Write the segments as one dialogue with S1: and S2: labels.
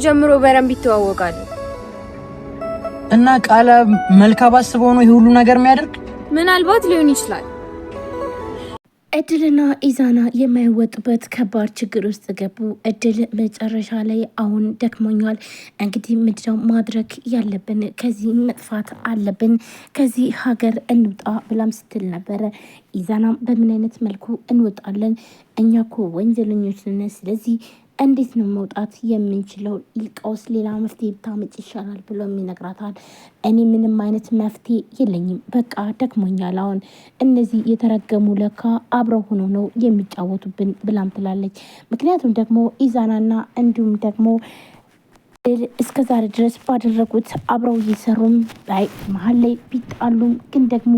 S1: ጀምሮ በረንብ ይተዋወቃሉ።
S2: እና ቃላ መልካም አስበው ነው ይሄ ሁሉ ነገር የሚያደርግ?
S1: ምናልባት ሊሆን ይችላል።
S3: እድልና ኢዛና የማይወጡበት ከባድ ችግር ውስጥ ገቡ። እድል መጨረሻ ላይ አሁን ደክሞኛል፣ እንግዲህ ምንድነው ማድረግ ያለብን? ከዚህ መጥፋት አለብን፣ ከዚህ ሀገር እንውጣ ብላም ስትል ነበረ። ኢዛናም በምን አይነት መልኩ እንወጣለን? እኛ እኮ ወንጀለኞች ነን። ስለዚህ እንዴት ነው መውጣት የምንችለው? ይልቀውስ ሌላ መፍትሄ ብታመጭ ይሻላል ብሎ ይነግራታል። እኔ ምንም አይነት መፍትሄ የለኝም፣ በቃ ደክሞኛል። አሁን እነዚህ የተረገሙ ለካ አብረው ሆኖ ነው የሚጫወቱብን ብላም ትላለች። ምክንያቱም ደግሞ ኢዛናና እንዲሁም ደግሞ እስከ ዛሬ ድረስ ባደረጉት አብረው እየሰሩም መሀል ላይ ቢጣሉም ግን ደግሞ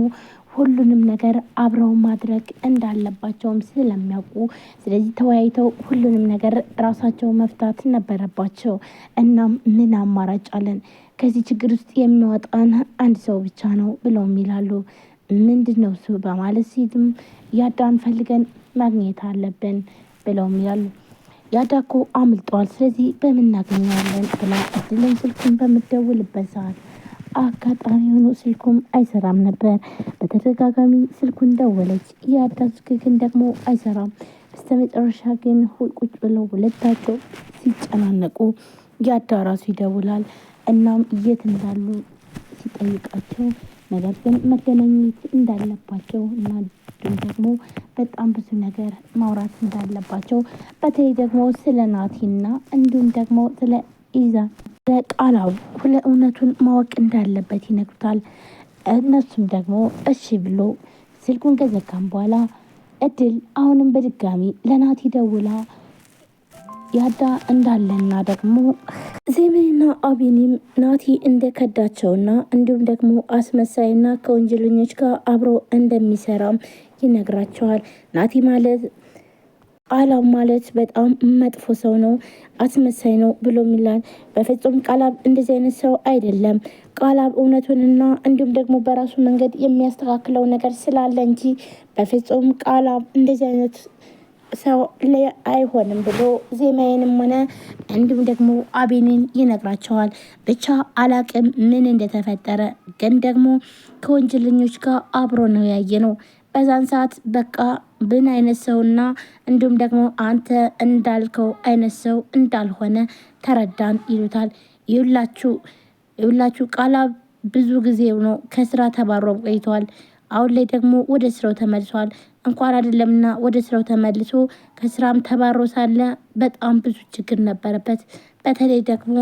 S3: ሁሉንም ነገር አብረው ማድረግ እንዳለባቸውም ስለሚያውቁ ስለዚህ ተወያይተው ሁሉንም ነገር ራሳቸው መፍታት ነበረባቸው። እናም ምን አማራጭ አለን? ከዚህ ችግር ውስጥ የሚያወጣን አንድ ሰው ብቻ ነው ብለውም ይላሉ። ምንድን ነው እሱ በማለት ሲልም ያዳን ፈልገን ማግኘት አለብን ብለውም ይላሉ። ያዳ እኮ አምልጧል፣ ስለዚህ በምን እናገኘዋለን ብላ እድልን ስልኩን በምትደውልበት ሰዓት አጋጣሚ ሆኖ ስልኩም አይሰራም ነበር። በተደጋጋሚ ስልኩን ደወለች። ያዳ ስልክ ግን ደግሞ አይሰራም። በስተመጨረሻ ግን ቁጭ ብለው ሁለታቸው ሲጨናነቁ ያዳ ራሱ ይደውላል። እናም የት እንዳሉ ሲጠይቃቸው ነገር ግን መገናኘት እንዳለባቸው እና ደግሞ በጣም ብዙ ነገር ማውራት እንዳለባቸው በተለይ ደግሞ ስለ ናቲና እንዲሁም ደግሞ ስለ ኢዛ ቃላው ሁለ እውነቱን ማወቅ እንዳለበት ይነግሩታል። እነሱም ደግሞ እሺ ብሎ ስልኩን ከዘጋም በኋላ እድል አሁንም በድጋሚ ለናቲ ደውላ ያዳ እንዳለና ደግሞ ዜሜና አቢኒም ናቲ እንደከዳቸውና እንዲሁም ደግሞ አስመሳይና ከወንጀለኞች ጋር አብሮ እንደሚሰራም ይነግራቸዋል። ናቲ ማለት ቃላብ ማለት በጣም መጥፎ ሰው ነው፣ አስመሳይ ነው ብሎ ይላል። በፍጹም ቃላብ እንደዚህ አይነት ሰው አይደለም። ቃላብ እውነቱንና እንዲሁም ደግሞ በራሱ መንገድ የሚያስተካክለው ነገር ስላለ እንጂ በፍጹም ቃላብ እንደዚህ አይነት ሰው ላይ አይሆንም ብሎ ዜማዬንም ሆነ እንዲሁም ደግሞ አቤንን ይነግራቸዋል። ብቻ አላቅም ምን እንደተፈጠረ፣ ግን ደግሞ ከወንጀለኞች ጋር አብሮ ነው ያየ ነው። በዛን ሰዓት በቃ ምን አይነት ሰውና እንዲሁም ደግሞ አንተ እንዳልከው አይነት ሰው እንዳልሆነ ተረዳን ይሉታል። ይውላችሁ ቃላብ ብዙ ጊዜው ነው ከስራ ተባሮ ቆይተዋል። አሁን ላይ ደግሞ ወደ ስራው ተመልሷል። እንኳን አይደለምና ወደ ስራው ተመልሶ ከስራም ተባሮ ሳለ በጣም ብዙ ችግር ነበረበት። በተለይ ደግሞ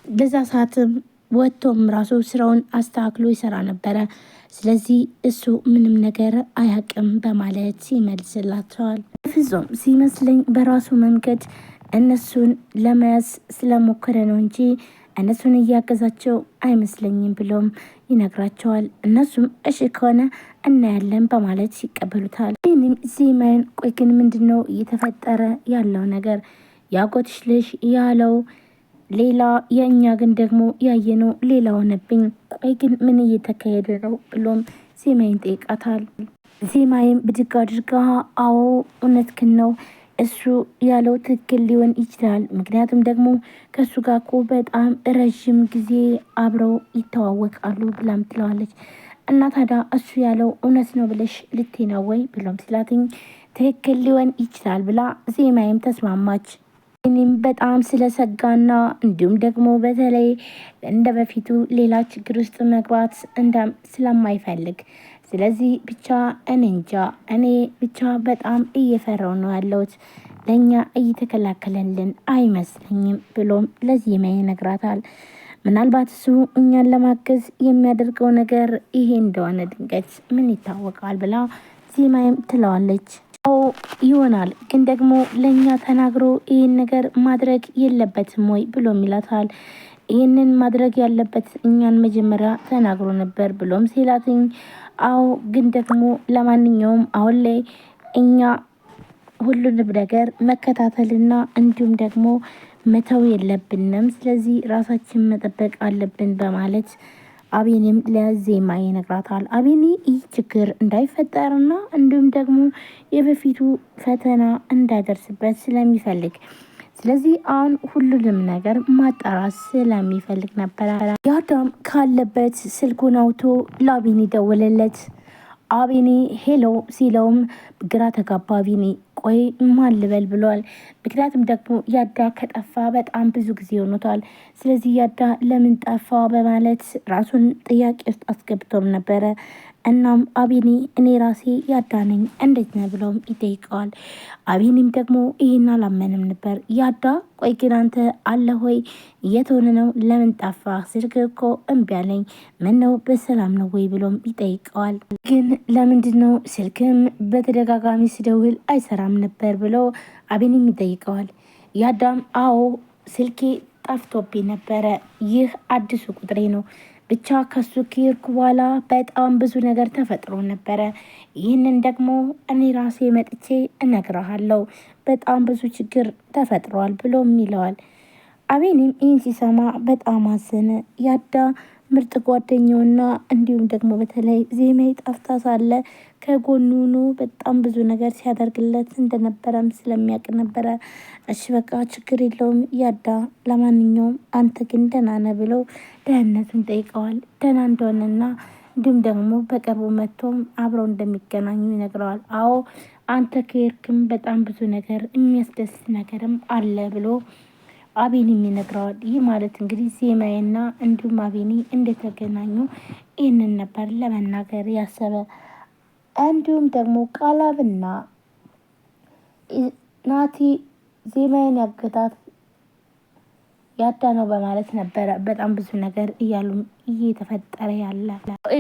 S3: በዛ ሰዓትም ወጥቶም ራሱ ስራውን አስተካክሎ ይሰራ ነበረ። ስለዚህ እሱ ምንም ነገር አያውቅም በማለት ይመልስላቸዋል። ፍጹም ሲመስለኝ በራሱ መንገድ እነሱን ለመያዝ ስለሞከረ ነው እንጂ እነሱን እያገዛቸው አይመስለኝም ብሎም ይነግራቸዋል። እነሱም እሺ ከሆነ እናያለን በማለት ይቀበሉታል። ይህንም ዜማዬን ቆይ ግን ምንድን ነው እየተፈጠረ ያለው ነገር? ያጎትሽ ልጅ ያለው ሌላ የእኛ ግን ደግሞ ያየነው ሌላ ሆነብኝ። ቆይ ግን ምን እየተካሄደ ነው ብሎም ዜማዬን ጠይቃታል። ዜማዬም ብድግ አድርጋ አዎ እውነትህን ነው፣ እሱ ያለው ትክክል ሊሆን ይችላል። ምክንያቱም ደግሞ ከእሱ ጋር እኮ በጣም ረዥም ጊዜ አብረው ይተዋወቃሉ ብላም ትለዋለች። እና ታዲያ እሱ ያለው እውነት ነው ብለሽ ልትይ ነው ወይ ብሎም ሲላትኝ ትክክል ሊሆን ይችላል ብላ ዜማዬም ተስማማች። እኔም በጣም ስለሰጋና እንዲሁም ደግሞ በተለይ እንደ በፊቱ ሌላ ችግር ውስጥ መግባት ስለማይፈልግ ስለዚህ ብቻ እኔ እንጃ እኔ ብቻ በጣም እየፈራው ነው ያለሁት፣ ለእኛ እየተከላከለልን አይመስለኝም ብሎም ለዜማዬ ይነግራታል። ምናልባት እሱ እኛን ለማገዝ የሚያደርገው ነገር ይሄ እንደሆነ ድንገት ምን ይታወቃል ብላ ዜማዬም ትለዋለች። ይሆናል ግን ደግሞ ለእኛ ተናግሮ ይህን ነገር ማድረግ የለበትም ወይ ብሎም ይላታል። ይህንን ማድረግ ያለበት እኛን መጀመሪያ ተናግሮ ነበር ብሎም ሲላትኝ አዎ ግን ደግሞ ለማንኛውም አሁን ላይ እኛ ሁሉንም ነገር መከታተልና እንዲሁም ደግሞ መተው የለብንም፣ ስለዚህ ራሳችን መጠበቅ አለብን በማለት አቤኔም ለዜማ ይነግራታል። አቤኔ ይህ ችግር እንዳይፈጠርና እንዲሁም ደግሞ የበፊቱ ፈተና እንዳይደርስበት ስለሚፈልግ ስለዚህ አሁን ሁሉንም ነገር ማጣራት ስለሚፈልግ ነበረ። ያዳም ካለበት ስልኩን አውቶ ለአቢኒ ደወለለት። አቢኒ ሄሎ ሲለውም ግራ ተጋባ አቢኒ። ቆይ ማን ልበል ብሏል። ምክንያቱም ደግሞ ያዳ ከጠፋ በጣም ብዙ ጊዜ ሆኖታል። ስለዚህ ያዳ ለምን ጠፋ በማለት ራሱን ጥያቄ ውስጥ አስገብቶም ነበረ። እናም አቢኒ እኔ ራሴ ያዳ ነኝ እንዴት ነው ብለውም ይጠይቀዋል። አቢኒም ደግሞ ይህን አላመንም ነበር። ያዳ ቆይ ግን አንተ አለ ሆይ የት ሆነ ነው ለምን ጠፋ? ስልክ እኮ እምቢ አለኝ። ምን ነው በሰላም ነው ወይ ብሎም ይጠይቀዋል። ግን ለምንድን ነው ስልክም በተደጋጋሚ ስደውል አይሰራም ነበር ብሎ አቢኒም ይጠይቀዋል። ያዳም አዎ ስልኬ ጠፍቶብኝ ነበረ፣ ይህ አዲሱ ቁጥሬ ነው። ብቻ ከሱ ከሄድኩ በኋላ በጣም ብዙ ነገር ተፈጥሮ ነበረ። ይህንን ደግሞ እኔ ራሴ መጥቼ እነግረሃለሁ። በጣም ብዙ ችግር ተፈጥሯል ብሎም ይለዋል። አቤኒም ይህን ሲሰማ በጣም አዘነ። ያዳ ምርጥ ጓደኛውና እንዲሁም ደግሞ በተለይ ዜማዬ ጠፍታ ሳለ ከጎኑ ሆኖ በጣም ብዙ ነገር ሲያደርግለት እንደነበረም ስለሚያውቅ ነበረ። እሺ በቃ ችግር የለውም ያዳ፣ ለማንኛውም አንተ ግን ደህና ነህ ብለው ደህንነቱን ጠይቀዋል። ደህና እንደሆነና እንዲሁም ደግሞ በቅርቡ መጥቶም አብረው እንደሚገናኙ ይነግረዋል። አዎ አንተ ከሄድክም በጣም ብዙ ነገር የሚያስደስት ነገርም አለ ብሎ አቤኒም ይነግረዋል። ይህ ማለት እንግዲህ ዜማዬና እንዲሁም አቤኒ እንደተገናኙ ይህንን ነበር ለመናገር ያሰበ። እንዲሁም ደግሞ ቃላብና ናቲ ዜማዬን ያገታት ያዳ ነው በማለት ነበረ በጣም ብዙ ነገር እያሉ እየተፈጠረ ያለ።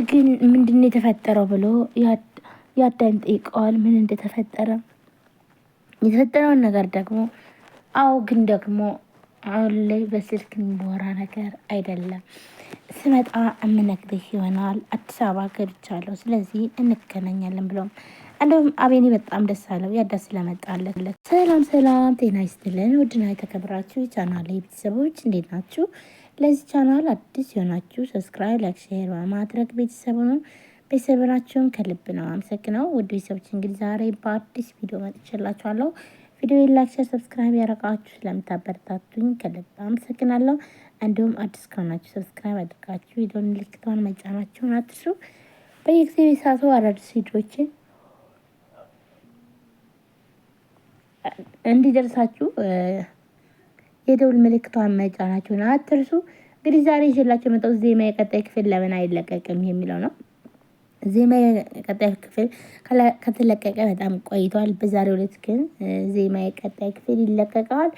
S3: ግን ምንድን የተፈጠረው ብሎ ያዳን ጠይቀዋል። ምን እንደተፈጠረ የተፈጠረውን ነገር ደግሞ አዎ ግን ደግሞ አሁን ላይ በስልክ የሚወራ ነገር አይደለም። ስመጣ የምነግርህ ይሆናል። አዲስ አበባ ገብቻለሁ፣ ስለዚህ እንገናኛለን ብለውም እንዲሁም አቤኒ በጣም ደስ አለው ያዳ ስለመጣለት። ሰላም ሰላም፣ ጤና ይስጥልን ውድና የተከበራችሁ ቻናል ቤተሰቦች እንዴት ናችሁ? ለዚህ ቻናል አዲስ የሆናችሁ ሰብስክራይብ፣ ላይክ፣ ሼር በማድረግ ቤተሰቡ ነው ቤተሰብናችሁን ከልብ ነው አመሰግነው። ውድ ቤተሰቦች እንግዲህ ዛሬ በአዲስ ቪዲዮ መጥቼላችኋለሁ። ቪዲዮ ላይክ፣ ሼር፣ ሰብስክራይብ ያደረጋችሁ ስለምታበረታቱኝ ከልብ አመሰግናለሁ። እንዲሁም አዲስ ከሆናችሁ ሰብስክራይብ አድርጋችሁ ቪዲዮን ምልክቷን መጫናችሁን አትርሱ። በየጊዜው የሰዓቱ አዳዲስ ቪዲዮዎችን እንዲደርሳችሁ የደውል ምልክቷን መጫናችሁን አትርሱ። እንግዲህ ዛሬ ይዤላችሁ የመጣሁት ዜማ የቀጣይ ክፍል ለምን አይለቀቅም የሚለው ነው። ዜማ የቀጣይ ክፍል ከተለቀቀ በጣም ቆይቷል። በዛሬው ዕለት ግን ዜማ የቀጣይ ክፍል ይለቀቃል።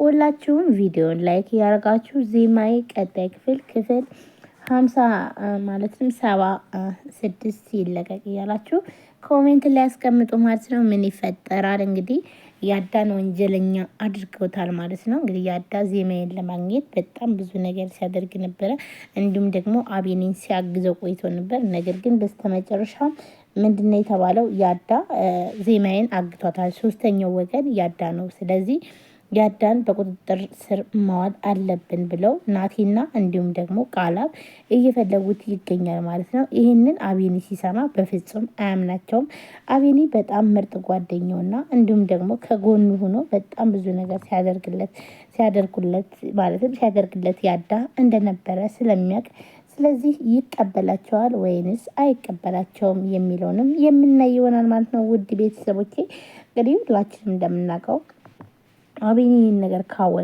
S3: ሁላችሁም ቪዲዮን ላይክ ያደርጋችሁ ዜማ የቀጣይ ክፍል 50 ማለትም 76 ይለቀቅ እያላችሁ ኮሜንት ላይ ያስቀምጡ ማለት ነው። ምን ይፈጠራል እንግዲህ ያዳን ወንጀለኛ አድርገውታል ማለት ነው። እንግዲህ ያዳ ዜማዬን ለማግኘት በጣም ብዙ ነገር ሲያደርግ ነበረ። እንዲሁም ደግሞ አቤኒን ሲያግዘው ቆይቶ ነበር። ነገር ግን በስተመጨረሻ ምንድነው የተባለው? ያዳ ዜማዬን አግቷታል። ሶስተኛው ወገን ያዳ ነው። ስለዚህ ያዳን በቁጥጥር ስር ማዋል አለብን ብለው ናቲና እንዲሁም ደግሞ ቃላብ እየፈለጉት ይገኛል ማለት ነው። ይህንን አቤኒ ሲሰማ በፍጹም አያምናቸውም። አቤኒ በጣም ምርጥ ጓደኛውና እንዲሁም ደግሞ ከጎኑ ሆኖ በጣም ብዙ ነገር ሲያደርጉለት ያዳ እንደነበረ ስለሚያውቅ ስለዚህ ይቀበላቸዋል ወይንስ አይቀበላቸውም የሚለውንም የምናይ ይሆናል ማለት ነው። ውድ ቤተሰቦቼ እንግዲህ ሁላችንም እንደምናውቀው አቤኒ ነገር ካወቀ